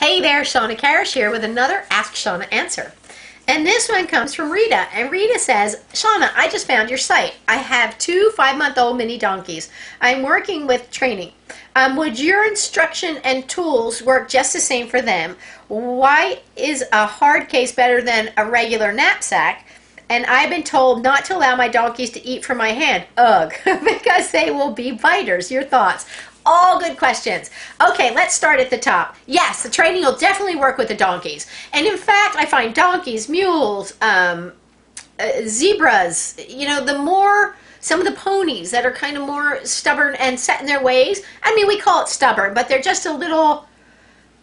Hey there, Shawna Karrasch here with another Ask Shawna answer. And this one comes from Rita. And Rita says, Shawna, I just found your site. I have two 5-month-old mini donkeys. I'm working with training. Would your instruction and tools work just the same for them? Why is a hard case better than a regular knapsack? And I've been told not to allow my donkeys to eat from my hand. Ugh, because they will be biters. Your thoughts? All good questions. Okay, let's start at the top. Yes, the training will definitely work with the donkeys. And in fact, I find donkeys, mules, zebras, some of the ponies that are kind of more stubborn and set in their ways. I mean, we call it stubborn, but they're just a little,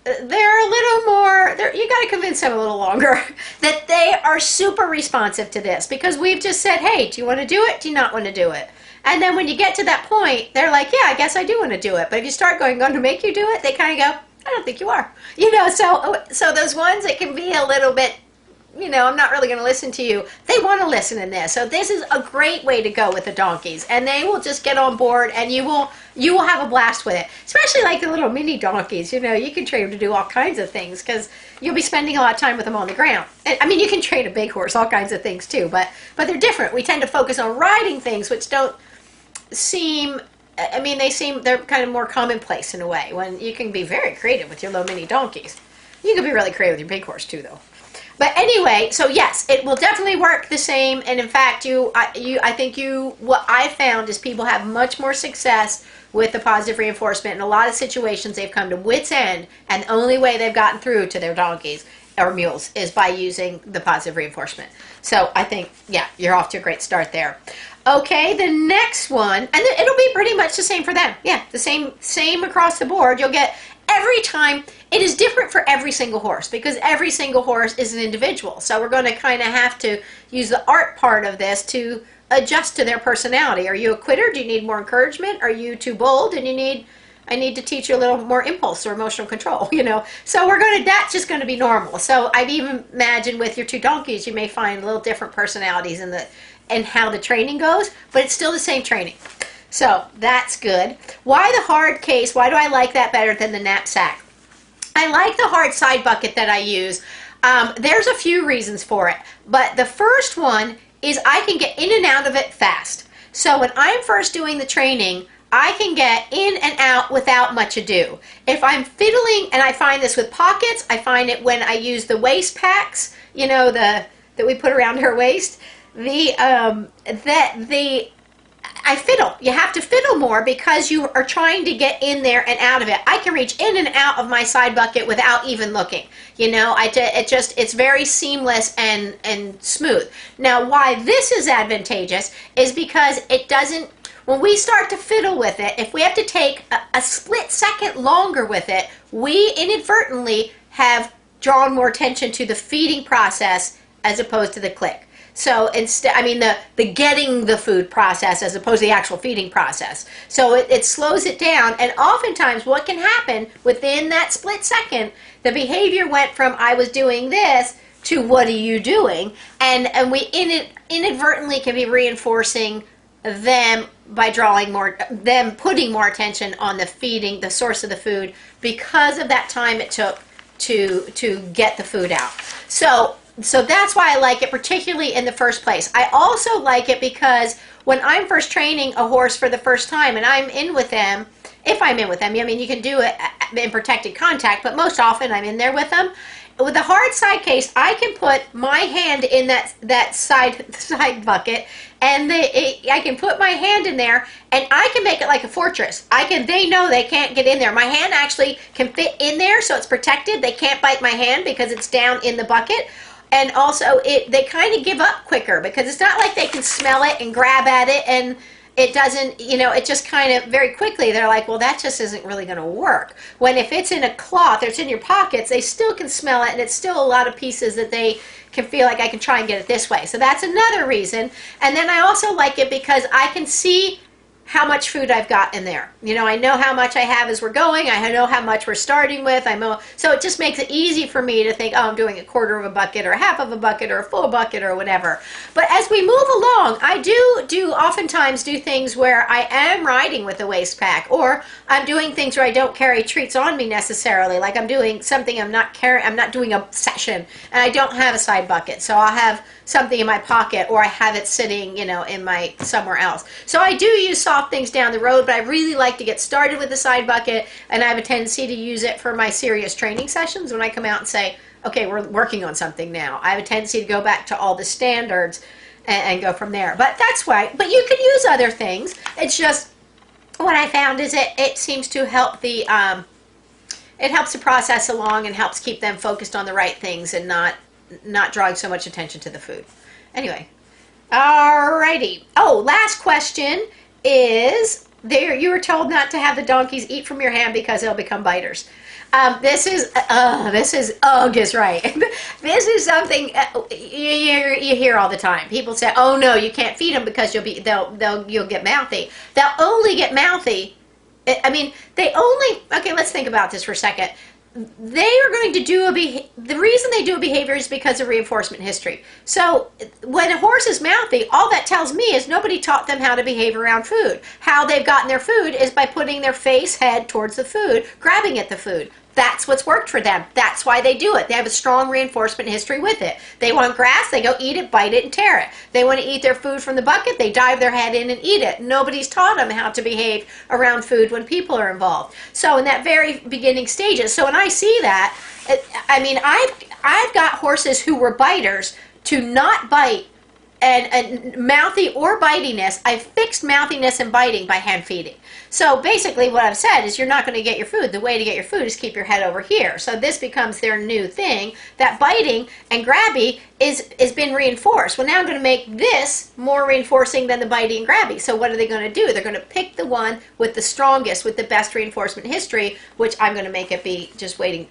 they're a little more, you got to convince them a little longer that they are super responsive to this, because we've just said, hey, do you want to do it? Do you not want to do it? And then when you get to that point, they're like, yeah, I guess I do want to do it. But if you start going to make you do it, they kind of go, I don't think you are. So those ones that can be a little bit, I'm not really going to listen to you. They want to listen in this. So this is a great way to go with the donkeys. And they will just get on board, and you will have a blast with it. Especially like the little mini donkeys. You can train them to do all kinds of things, because you'll be spending a lot of time with them on the ground. And, I mean, you can train a big horse, all kinds of things too. But they're different. We tend to focus on riding things which don't seem, they're kind of more commonplace in a way, when you can be very creative with your little mini donkeys. You can be really creative with your big horse too, though. But anyway, so yes, it will definitely work the same. And in fact, what I found is people have much more success with the positive reinforcement. In a lot of situations, they've come to wit's end, and the only way they've gotten through to their donkeys or mules is by using the positive reinforcement. So I think, yeah, you're off to a great start there. Okay, the next one, and it'll be pretty much the same for them. Yeah, the same across the board. You'll get every time. It is different for every single horse, because every single horse is an individual. So we're going to kind of have to use the art part of this to adjust to their personality. Are you a quitter? Do you need more encouragement? Are you too bold and I need to teach you a little more impulse or emotional control, So that's just going to be normal. So I'd even imagine with your two donkeys, you may find a little different personalities in how the training goes, but it's still the same training. So that's good. Why the hard case? Why do I like that better than the knapsack? I like the hard side bucket that I use. There's a few reasons for it, but the first one is I can get in and out of it fast. So when I'm first doing the training, I can get in and out without much ado. If I'm fiddling, and I find this with pockets, I find it when I use the waist packs, that we put around her waist, I fiddle. You have to fiddle more because you are trying to get in there and out of it. I can reach in and out of my side bucket without even looking. It's very seamless and smooth. Now, why this is advantageous is because it doesn't, when we start to fiddle with it, if we have to take a split second longer with it, we inadvertently have drawn more attention to the feeding process as opposed to the click. So instead, the getting the food process as opposed to the actual feeding process. So it slows it down, and oftentimes what can happen within that split second, the behavior went from I was doing this to what are you doing, and we inadvertently can be reinforcing them by putting more attention on the feeding, the source of the food, because of that time it took to get the food out. So that's why I like it, particularly in the first place. I also like it because when I'm first training a horse for the first time and I'm in with them, if I'm in with them, you can do it in protected contact, but most often I'm in there with them. With the hard side case, I can put my hand in that side bucket, and I can put my hand in there, and I can make it like a fortress. They know they can't get in there. My hand actually can fit in there, so it's protected. They can't bite my hand because it's down in the bucket. And also, they kind of give up quicker, because it's not like they can smell it and grab at it, and it doesn't, it just kind of very quickly, they're like, well, that just isn't really going to work. When if it's in a cloth or it's in your pockets, they still can smell it, and it's still a lot of pieces that they can feel like I can try and get it this way. So that's another reason. And then I also like it because I can see how much food I've got in there. You know, I know how much I have as we're going. I know how much we're starting with. So it just makes it easy for me to think, oh, I'm doing a quarter of a bucket or a half of a bucket or a full bucket or whatever. But as we move along, I do oftentimes do things where I am riding with a waist pack, or I'm doing things where I don't carry treats on me necessarily. Like I'm doing something I'm not doing a session and I don't have a side bucket. So I'll have something in my pocket, or I have it sitting, you know, in my somewhere else. So I do use soft things down the road, but I really like to get started with the side bucket, and I have a tendency to use it for my serious training sessions when I come out and say, okay, we're working on something now. I have a tendency to go back to all the standards and go from there. But that's why, but you can use other things. It's just, what I found is it seems to help the, it helps the process along and helps keep them focused on the right things and not drawing so much attention to the food. Anyway, alrighty. Oh, last question is, you were told not to have the donkeys eat from your hand because they'll become biters. This is ugh is right. This is something you hear all the time. People say, oh no, you can't feed them because you'll get mouthy. They'll only get mouthy. I mean, okay, let's think about this for a second. They are going to do the reason they do a behavior is because of reinforcement history. So when a horse is mouthy, all that tells me is nobody taught them how to behave around food. How they've gotten their food is by putting their head towards the food, grabbing at the food. That's what's worked for them. That's why they do it. They have a strong reinforcement history with it. They want grass, they go eat it, bite it, and tear it. They want to eat their food from the bucket, they dive their head in and eat it. Nobody's taught them how to behave around food when people are involved. So in that very beginning stages, so when I see that, I mean, I've got horses who were biters to not bite, and mouthy or bitiness. I've fixed mouthiness and biting by hand feeding. So basically what I've said is you're not going to get your food. The way to get your food is keep your head over here. So this becomes their new thing. That biting and grabby is been reinforced. Well, now I'm going to make this more reinforcing than the biting and grabby. So what are they going to do? They're going to pick the one with the strongest, with the best reinforcement history, which I'm going to make it be just waiting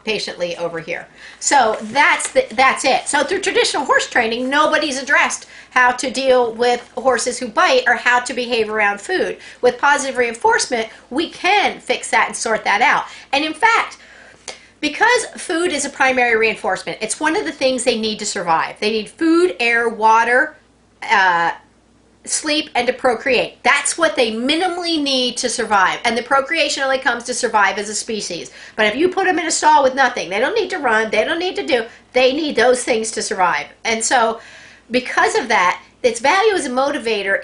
patiently over here. So that's it. So through traditional horse training, nobody's addressed how to deal with horses who bite or how to behave around food. With positive reinforcement, we can fix that and sort that out. And in fact, because food is a primary reinforcement, it's one of the things they need to survive. They need food, air, water, sleep, and to procreate. That's what they minimally need to survive. And the procreation only comes to survive as a species. But if you put them in a stall with nothing, they don't need to run, they don't need to do, they need those things to survive. And so because of that, its value as a motivator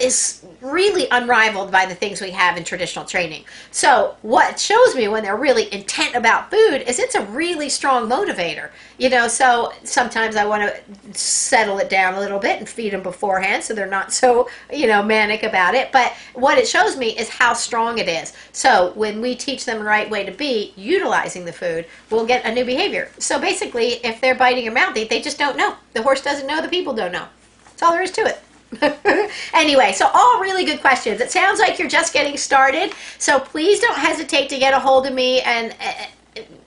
is really unrivaled by the things we have in traditional training. So what shows me when they're really intent about food is it's a really strong motivator. You know, so sometimes I want to settle it down a little bit and feed them beforehand so they're not so, you know, manic about it. But what it shows me is how strong it is. So when we teach them the right way to be utilizing the food, we'll get a new behavior. So basically, if they're biting or mouthing, they just don't know. The horse doesn't know, the people don't know. That's all there is to it. Anyway, so all really good questions. It sounds like you're just getting started, so please don't hesitate to get a hold of me. And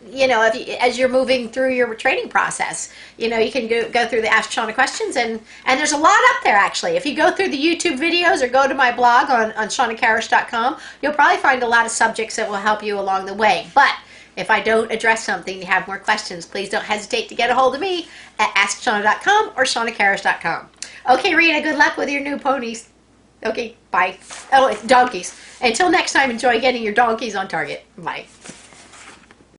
you know, as you're moving through your training process, you know, you can go through the Ask Shawna questions, and there's a lot up there actually. If you go through the YouTube videos or go to my blog on shawnakarrasch.com, you'll probably find a lot of subjects that will help you along the way. But if I don't address something, you have more questions, please don't hesitate to get a hold of me at askshawna.com or shawnakarrasch.com. Okay, Rita, good luck with your new ponies. Okay, bye. Oh, donkeys. Until next time, enjoy getting your donkeys on target. Bye.